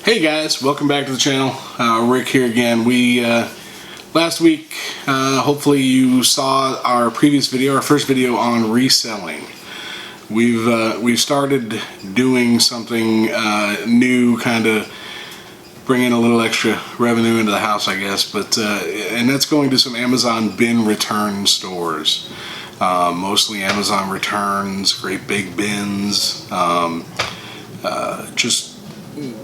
Hey guys, welcome back to the channel. Rick here again. We last week, hopefully you saw our previous video, our first video on reselling. We've started doing something new, kind of bringing a little extra revenue into the house, I guess. But and that's going to some Amazon bin return stores. Mostly Amazon returns, great big bins, just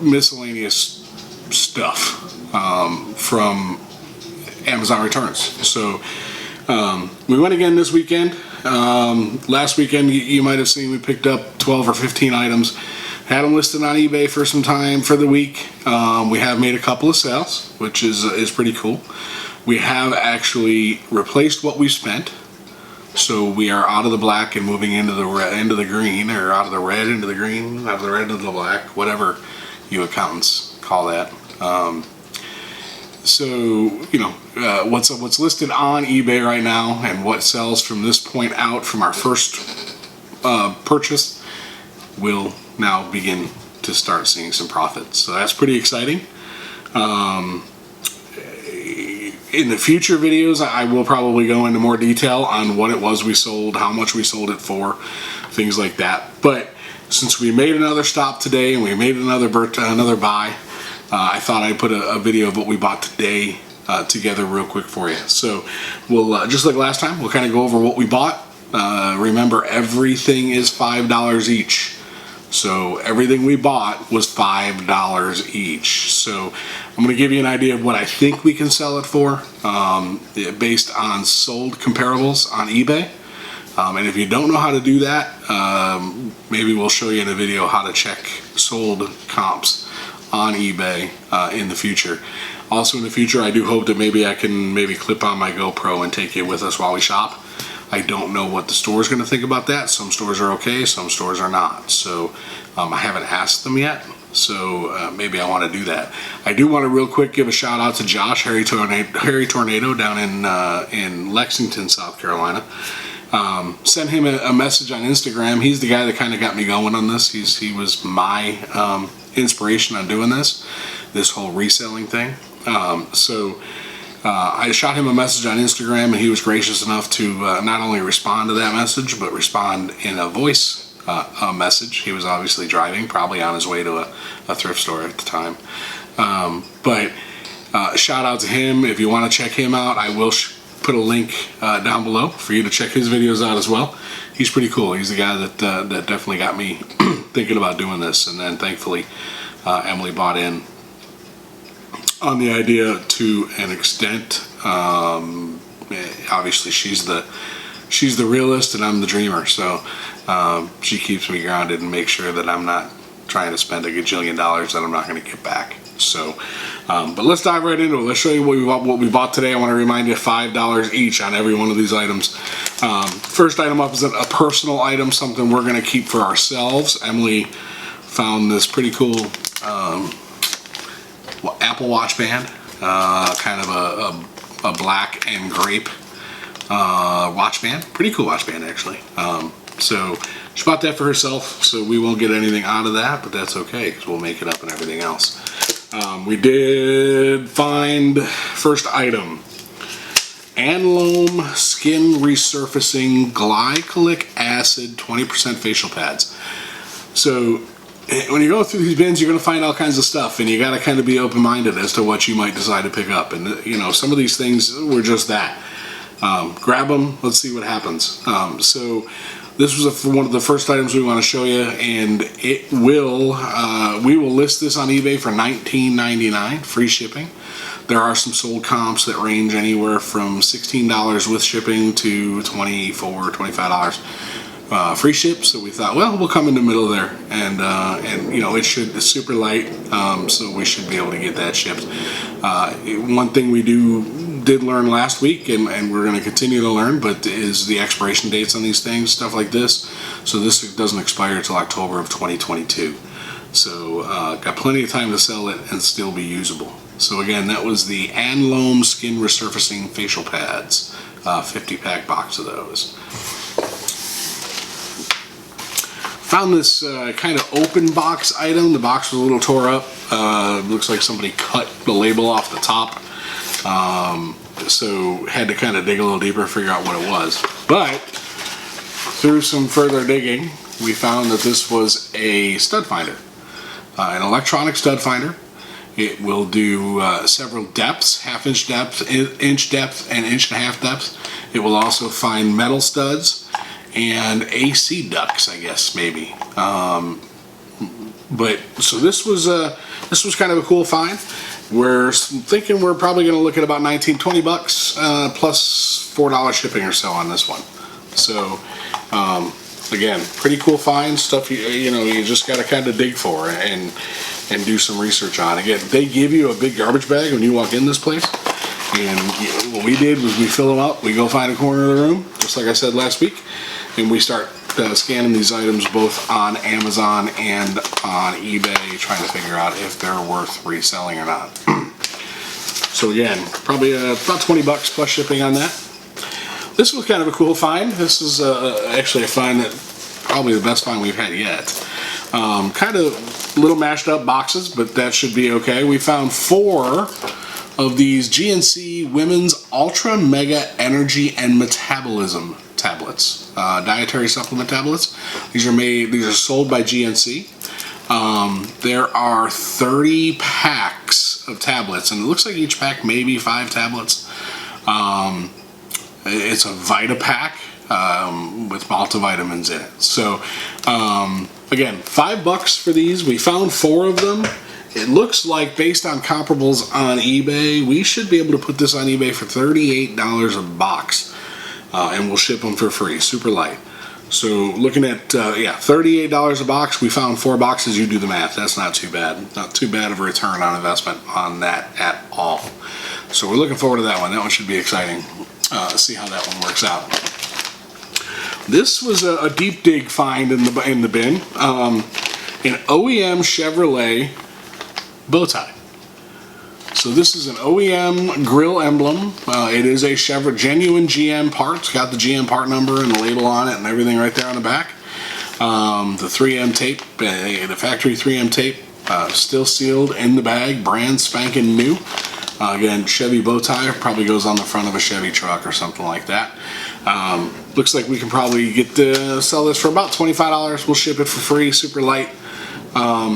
miscellaneous stuff from Amazon returns. So we went again this weekend. Last weekend you might have seen we picked up 12 or 15 items, had them listed on eBay for some time for the week. We have made a couple of sales, which is pretty cool. We have actually replaced what we spent. So we are out of the black and moving into the red, into the green, or out of the red into the green, out of the red into the black, whatever you accountants call that. So you know what's listed on eBay right now and what sells from this point out from our first purchase will now begin to start seeing some profits. So that's pretty exciting. In the future videos, I will probably go into more detail on what it was we sold, how much we sold it for, things like that. But since we made another stop today and we made another buy, I thought I'd put a video of what we bought today together real quick for you. So we'll, just like last time, we'll kind of go over what we bought. Remember, everything is $5 each. So everything we bought was $5 each. So I'm going to give you an idea of what I think we can sell it for based on sold comparables on eBay. And if you don't know how to do that, maybe we'll show you in a video how to check sold comps on eBay in the future. Also in the future, I do hope that maybe I can clip on my GoPro and take it with us while we shop. I don't know what the store is going to think about that. Some stores are okay, some stores are not. So I haven't asked them yet. So maybe I want to do that. I do want to real quick give a shout out to Josh, Harry Tornado down in Lexington, South Carolina. Sent him a message on Instagram. He's the guy that kind of got me going on this. He was my inspiration on doing this whole reselling thing. I shot him a message on Instagram, and he was gracious enough to not only respond to that message, but respond in a voice message. He was obviously driving, probably on his way to a thrift store at the time. But shout out to him. If you want to check him out, I will put a link down below for you to check his videos out as well. He's pretty cool. He's the guy that definitely got me thinking about doing this, and then thankfully Emily bought in on the idea to an extent. Obviously she's the realist and I'm the dreamer, so she keeps me grounded and makes sure that I'm not trying to spend a gajillion dollars that I'm not going to get back. So but let's dive right into it. Let's show you what we bought today. I want to remind you, $5 each on every one of these items. First item up is a personal item, something we're going to keep for ourselves. Emily found this pretty cool Apple Watch band, kind of a black and grape watch band. Pretty cool watch band, actually. So she bought that for herself, so we won't get anything out of that, but that's okay because we'll make it up and everything else. We did find first item, Anlome Skin Resurfacing Glycolic Acid 20% facial pads. So when you go through these bins, you're going to find all kinds of stuff, and you got to kind of be open-minded as to what you might decide to pick up. And you know, some of these things were just that. Grab them, let's see what happens. So this was one of the first items we want to show you, and it will we will list this on eBay for $19.99, free shipping. There are some sold comps that range anywhere from $16 with shipping to $24, $25 free ship. So we thought, well, we'll come in the middle there, and you know, it's super light, so we should be able to get that shipped. One thing we did learn last week, and we're going to continue to learn, but is the expiration dates on these things, stuff like this. So this doesn't expire until October of 2022. So got plenty of time to sell it and still be usable. So again, that was the Anlome Skin Resurfacing Facial Pads, 50-pack box of those. Found this kind of open box item. The box was a little tore up. Looks like somebody cut the label off the top. So had to kind of dig a little deeper, figure out what it was. But through some further digging, we found that this was a stud finder, an electronic stud finder. It will do several depths, half-inch depth, inch depth, and inch-and-a-half depth. It will also find metal studs and AC ducts, I guess, maybe. But so this was kind of a cool find. We're thinking we're probably going to look at about 19-20 bucks plus $4 shipping or so on this one. So again, pretty cool find, stuff you know you just got to kind of dig for and do some research on. Again, they give you a big garbage bag when you walk in this place, and what we did was we fill them up. We go find a corner of the room, just like I said last week, and we start scanning these items both on Amazon and on eBay, trying to figure out if they're worth reselling or not. So again, probably about 20 bucks plus shipping on that. This was kind of a cool find. This is actually a find that probably the best find we've had yet. Kind of little mashed up boxes, but that should be okay. We found 4 of these GNC Women's Ultra Mega Energy and Metabolism tablets, dietary supplement tablets. These are sold by GNC. There are 30 packs of tablets, and it looks like each pack maybe 5 tablets. It's a Vita pack with multivitamins in it. So again, $5 for these. We found 4 of them. It looks like, based on comparables on eBay, we should be able to put this on eBay for $38 a box. And we'll ship them for free, super light. So looking at, yeah, $38 a box. We found 4 boxes. You do the math. That's not too bad. Not too bad of a return on investment on that at all. So we're looking forward to that one. That one should be exciting. See how that one works out. This was a deep dig find in the bin. An OEM Chevrolet bow tie. So this is an OEM grill emblem. It is a Chevrolet genuine GM part. It's got the GM part number and the label on it and everything right there on the back. The 3M tape, the factory 3M tape, still sealed in the bag, brand spanking new. Again, Chevy bow tie, probably goes on the front of a Chevy truck or something like that. Looks like we can probably sell this for about $25. We'll ship it for free, super light.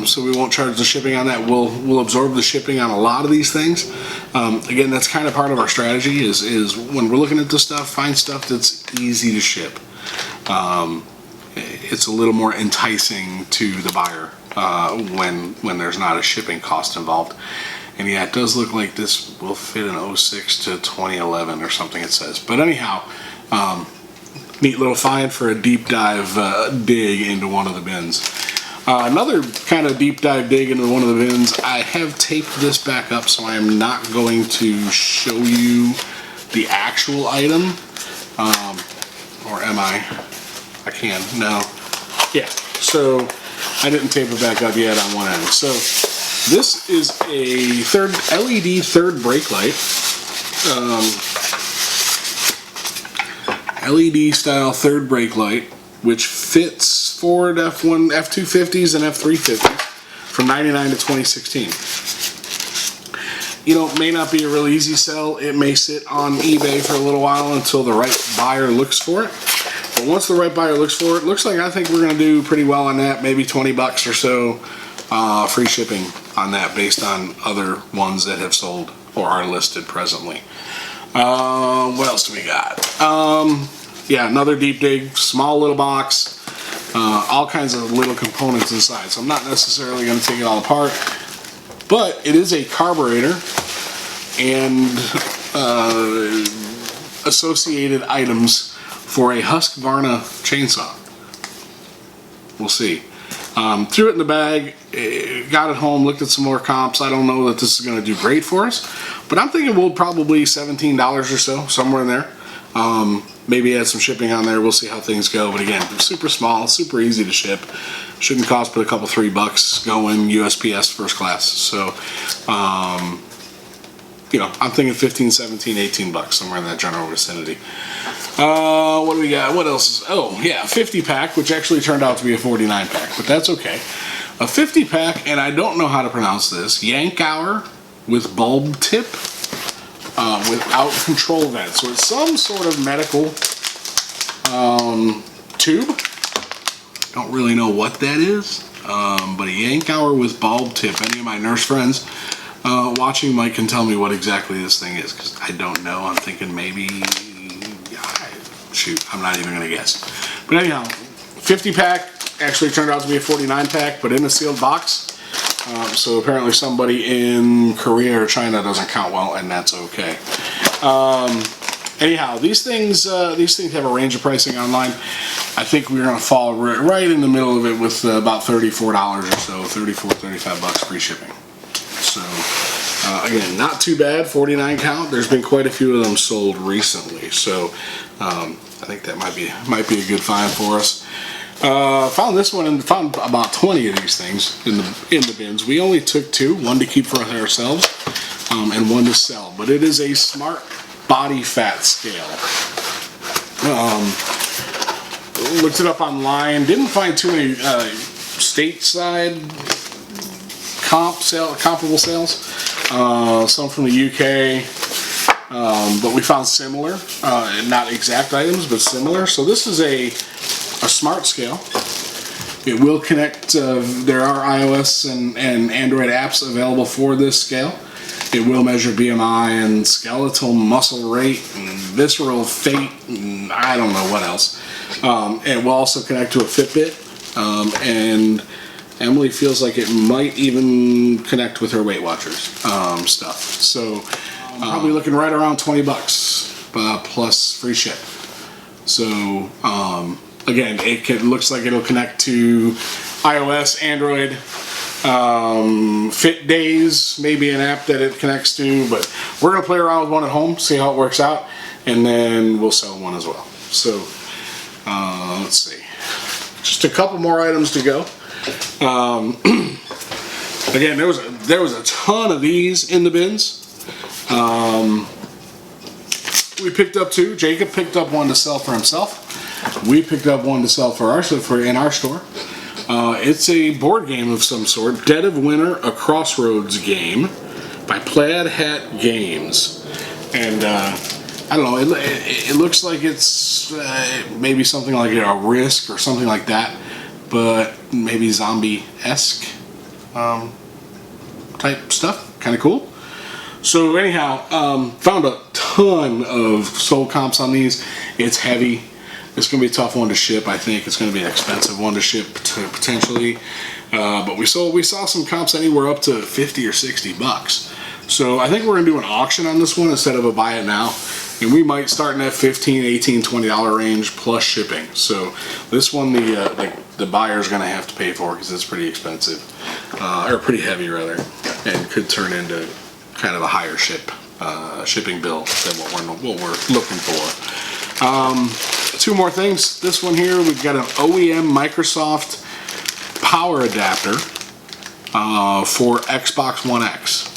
So we won't charge the shipping on that. We'll absorb the shipping on a lot of these things. Again, that's kind of part of our strategy is when we're looking at this stuff, find stuff that's easy to ship. It's a little more enticing to the buyer when there's not a shipping cost involved. And yeah, it does look like this will fit in 06 to 2011 or something, it says. But anyhow, neat little find for a deep dive dig into one of the bins. Another kind of deep dive dig into one of the bins. I have taped this back up, so I am not going to show you the actual item. Or am I? I can. No. Yeah. So I didn't tape it back up yet on one end. So this is a LED third brake light. LED style third brake light, which fits Ford F-250s and F-350s from '99 to 2016. You know, it may not be a real easy sell. It may sit on eBay for a little while until the right buyer looks for it. But once the right buyer looks for it, looks like I think we're going to do pretty well on that. Maybe 20 bucks or so free shipping on that based on other ones that have sold or are listed presently. What else do we got? Yeah, another deep dig, small little box. All kinds of little components inside, so I'm not necessarily going to take it all apart, but it is a carburetor and associated items for a Husqvarna chainsaw. We'll see. Threw it in the bag, got it home, looked at some more comps. I don't know that this is going to do great for us, but I'm thinking we'll probably $17 or so, somewhere in there. Maybe add some shipping on there. We'll see how things go. But again, super small, super easy to ship. Shouldn't cost but a couple, $3 going USPS first class. So you know, I'm thinking 15, 17, 18 bucks, somewhere in that general vicinity. What do we got? What else? Oh, yeah, 50 pack, which actually turned out to be a 49 pack, but that's okay. A 50 pack, and I don't know how to pronounce this, Yank Hour with bulb tip without control vent. So it's some sort of medical tube. Don't really know what that is, but a Yank Hour with bulb tip. Any of my nurse friends watching Mike can tell me what exactly this thing is, because I don't know. I'm thinking maybe, shoot, I'm not even going to guess. But anyhow, 50 pack actually turned out to be a 49 pack, but in a sealed box. So apparently somebody in Korea or China doesn't count well, and that's okay. Anyhow, these things have a range of pricing online. I think we're going to fall right in the middle of it with about $34 or so, 34, 35 bucks free shipping. So again, not too bad, 49 count. There's been quite a few of them sold recently, so I think that might be a good find for us. Found this one and found about 20 of these things in the bins. We only took 2, one to keep for ourselves and one to sell. But it is a smart body fat scale. Looked it up online. Didn't find too many stateside comparable sales. Some from the UK. But we found similar, not exact items, but similar. So this is a smart scale. It will connect, there are iOS and Android apps available for this scale. It will measure BMI and skeletal muscle rate and visceral fat and I don't know what else. It will also connect to a Fitbit, and Emily feels like it might even connect with her Weight Watchers stuff. So probably looking right around 20 bucks plus free ship. So again, looks like it'll connect to iOS, Android, Fit Days, maybe an app that it connects to, but we're going to play around with one at home, see how it works out, and then we'll sell one as well. So, let's see. Just a couple more items to go. Again, there was a ton of these in the bins. We picked up 2. Jacob picked up one to sell for himself. We picked up one to sell for in our store. It's a board game of some sort. Dead of Winter, a Crossroads game by Plaid Hat Games. And I don't know, it looks like it's maybe something like a Risk or something like that, but maybe zombie-esque type stuff. Kind of cool. So anyhow, found a ton of sold comps on these. It's heavy. It's going to be a tough one to ship. I think it's going to be an expensive one to ship potentially. But we saw some comps anywhere up to 50 or 60 bucks. So I think we're going to do an auction on this one instead of a buy it now. And we might start in that $15, $18, $20 range plus shipping. So this one the buyer's going to have to pay for because it's pretty expensive, or pretty heavy rather, and could turn into kind of a higher shipping bill than what we're looking for. 2 more things. This one here, we've got an OEM Microsoft power adapter for Xbox One X.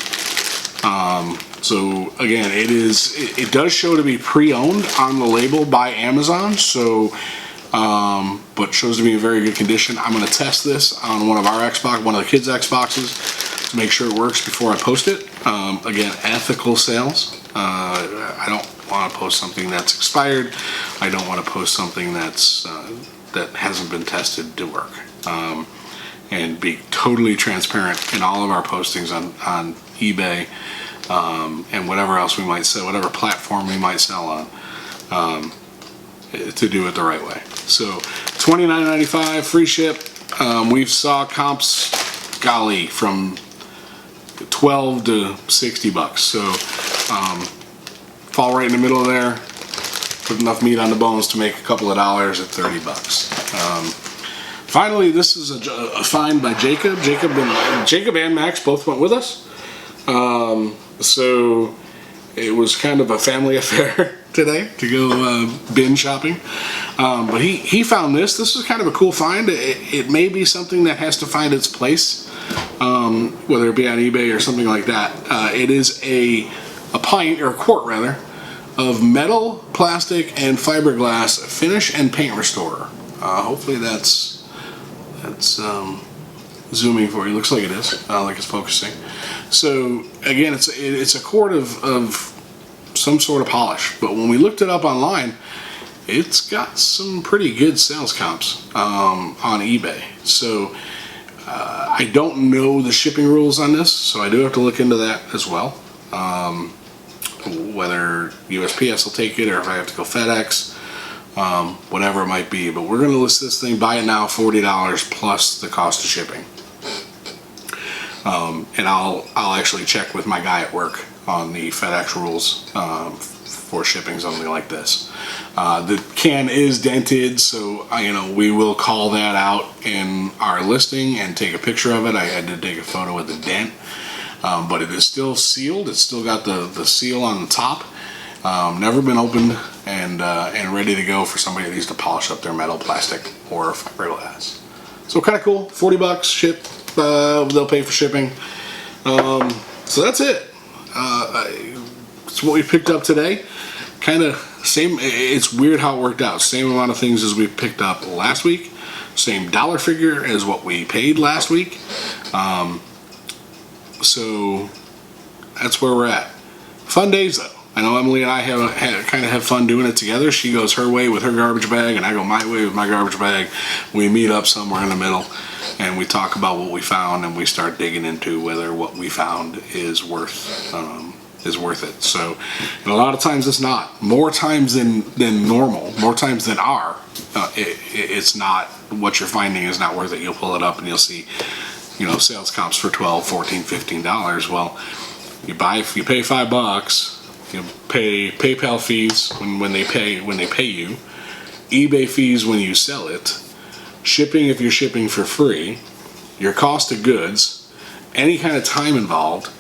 So again, it does show to be pre-owned on the label by Amazon. So, but shows to be in very good condition. I'm going to test this on one of the kids' Xboxes to make sure it works before I post it. Again, ethical sales. I don't want to post something that's expired. I don't want to post something that's that hasn't been tested to work. And be totally transparent in all of our postings on eBay and whatever else we might sell, whatever platform we might sell on, to do it the right way. So $29.95 free ship. We saw comps, golly, from 12 to 60 bucks. So fall right in the middle of there. Put enough meat on the bones to make a couple of dollars at 30 bucks. Finally, this is a find by Jacob. Jacob and Max both went with us. So it was kind of a family affair today to go bin shopping. But he found this. This is kind of a cool find. It may be something that has to find its place, whether it be on eBay or something like that. It is a pint, or a quart rather, of metal, plastic, and fiberglass finish and paint restorer. Hopefully that's zooming for you. Looks like it is. I don't think it's focusing. So again, it's a quart of some sort of polish. But when we looked it up online, it's got some pretty good sales comps on eBay. So I don't know the shipping rules on this, so I do have to look into that as well. Whether USPS will take it or if I have to go FedEx, whatever it might be. But we're going to list this thing, buy it now, $40 plus the cost of shipping. And I'll actually check with my guy at work on the FedEx rules for shipping something like this. The can is dented, so we will call that out in our listing and take a picture of it. I did take a photo of the dent. But it is still sealed. It's still got the seal on the top. Never been opened, and ready to go for somebody that needs to polish up their metal, plastic, or fiberglass. So kind of cool. $40 ship. They'll pay for shipping. So that's it. It's what we picked up today. Kind of same. It's weird how it worked out. Same amount of things as we picked up last week. Same dollar figure as what we paid last week. So that's where we're at. Fun days though. I know Emily and I kind of have fun doing it together. She goes her way with her garbage bag, and I go my way with my garbage bag. We meet up somewhere in the middle, and we talk about what we found, and we start digging into whether what we found is worth it. So, and a lot of times it's not. More times than normal. More times than are. It's not. What you're finding is not worth it. You'll pull it up and you'll see, sales comps for $12, $14, $15. Well, you pay $5. You pay PayPal fees when they pay you, eBay fees when you sell it, shipping if you're shipping for free, your cost of goods, any kind of time involved.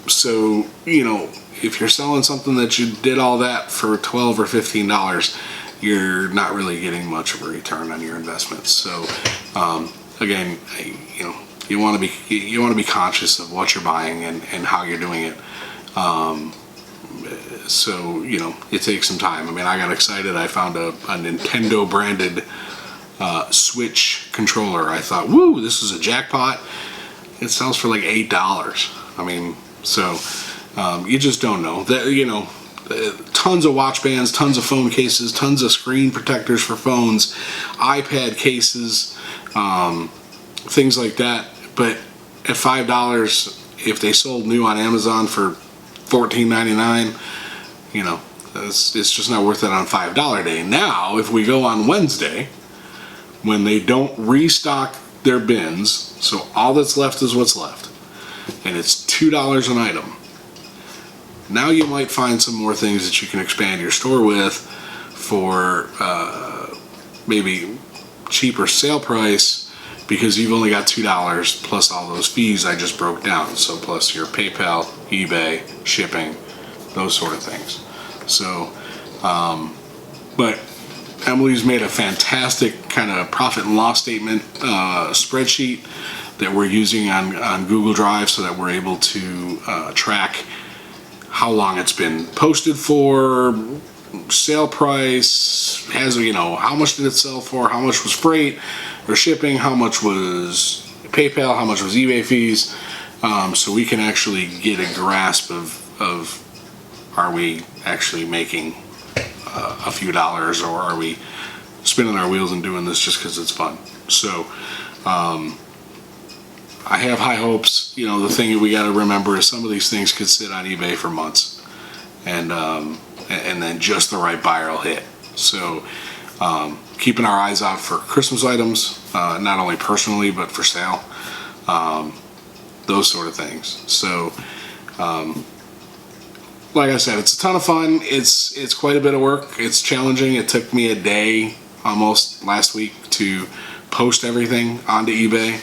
So if you're selling something that you did all that for $12 or $15, you're not really getting much of a return on your investments. So again, you want to be conscious of what you're buying and how you're doing it. So it takes some time. I mean, I got excited. I found a Nintendo branded Switch controller. I thought, woo, this is a jackpot. It sells for like $8. I mean, so you just don't know that. Tons of watch bands, tons of phone cases, tons of screen protectors for phones, iPad cases, things like that. But at $5, if they sold new on Amazon for $14.99, it's just not worth it on $5 day. Now, if we go on Wednesday, when they don't restock their bins, so all that's left is what's left, and it's $2 an item. Now you might find some more things that you can expand your store with for maybe cheaper sale price, because you've only got $2 plus all those fees I just broke down. So plus your PayPal, eBay, shipping, those sort of things. So, but Emily's made a fantastic kind of profit and loss statement spreadsheet that we're using on Google Drive, so that we're able to track how long it's been posted for, sale price, how much did it sell for, how much was freight or shipping, how much was PayPal, how much was eBay fees, so we can actually get a grasp of are we actually making a few dollars, or are we spinning our wheels and doing this just because it's fun. So I have high hopes. The thing that we got to remember is some of these things could sit on eBay for months, and then just the right buyer will hit. So keeping our eyes out for Christmas items, not only personally but for sale, those sort of things. So like I said, it's a ton of fun. It's quite a bit of work. It's challenging. It took me a day almost last week to post everything onto eBay.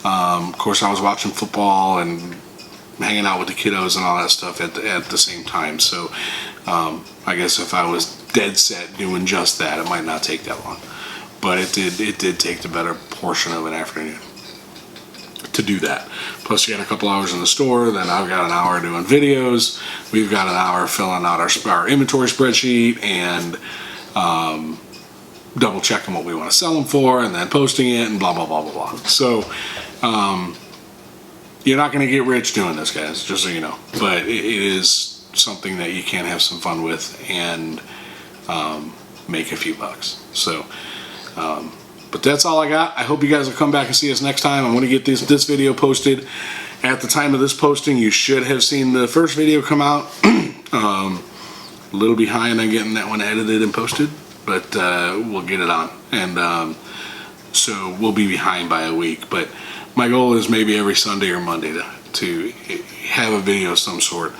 Of course, I was watching football and hanging out with the kiddos and all that stuff at the same time. So I guess if I was dead set doing just that, it might not take that long. But it did take the better portion of an afternoon to do that. Plus you got a couple hours in the store, then I've got an hour doing videos. We've got an hour filling out our inventory spreadsheet and double checking what we want to sell them for and then posting it and blah, blah, blah, blah, blah. So you're not going to get rich doing this, guys, just so you know. But it is something that you can have some fun with and make a few bucks. So, but that's all I got. I hope you guys will come back and see us next time. I'm going to get this video posted. At the time of this posting, you should have seen the first video come out. A little behind on getting that one edited and posted, but we'll get it on. And so we'll be behind by a week. But my goal is maybe every Sunday or Monday to have a video of some sort,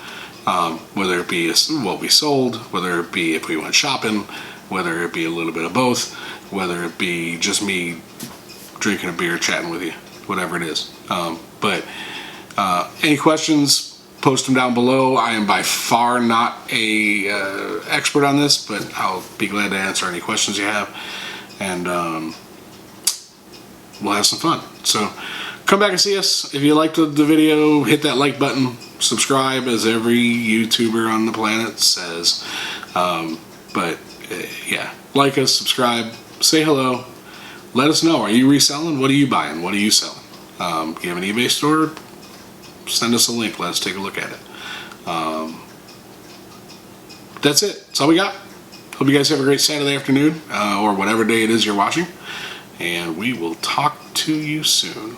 whether it be what we sold, whether it be if we went shopping, whether it be a little bit of both, whether it be just me drinking a beer, chatting with you, whatever it is. But any questions, post them down below. I am by far not a expert on this, but I'll be glad to answer any questions you have, and we'll have some fun. So come back and see us. If you liked the video, hit that like button, subscribe, as every YouTuber on the planet says. Yeah, like us, subscribe, say hello, let us know. Are you reselling? What are you buying? What are you selling? You have an eBay store? Send us a link. Let us take a look at it. That's it. That's all we got. Hope you guys have a great Saturday afternoon, or whatever day it is you're watching. And we will talk to you soon.